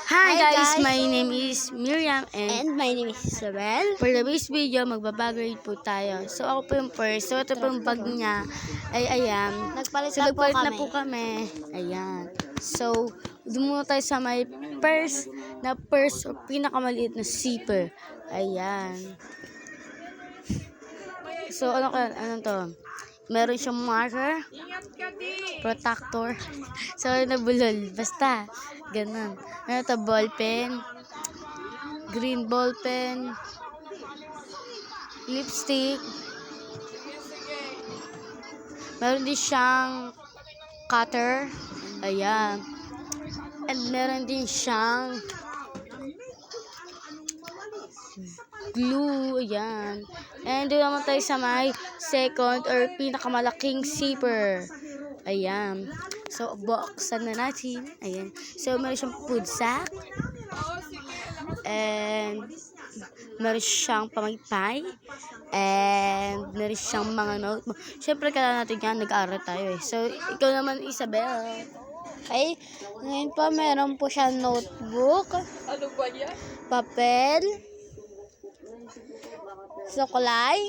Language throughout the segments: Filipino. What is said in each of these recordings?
Hi guys, my name is Miriam and my name is Isabel. for the base video, magbabagrade po tayo. So ako po yung first. So ito po yung bag niya. Ay ayan. Nagpalit So na po nagpalit na kami. po kami. Ayan. So doon muna tayo sa may purse o pinakamaliit na zipper. Ayan. So ano to? Meron siyang marker, protector. So nabulol. Basta. Ganun. Ano to? Ball pen. Green ball pen. Lipstick. Meron din siyang cutter. Ayan. And meron din siyang glue. Ayan. And doon naman tayo sa may second or pinakamalaking zipper. Ayan. So, buksan na natin. Ayan. So, meron siyang food sack. And meron siyang pamaypay. And meron siyang mga note. Siyempre, kailangan natin yan. Nag-aaral tayo eh. So, ikaw naman, Isabel. Okay, ngayon po meron po siya notebook. Ano ba yan? Papel. Suklay.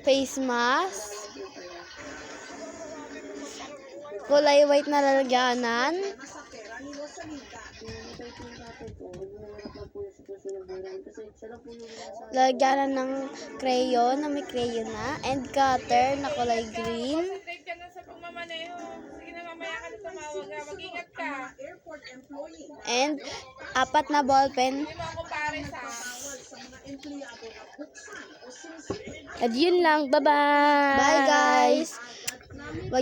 Face mask. Kulay white na lalagyanan. Lalagyanan ng crayon na may crayon na. And cutter na kulay green. Subscribe ka na sa pagmamaneho. Sige na, mamaya ka na tumawag ha. Mag-ingat ka. And 4 na ballpen. Hindi mo ako pares ha. At yun lang. Bye-bye! Bye guys!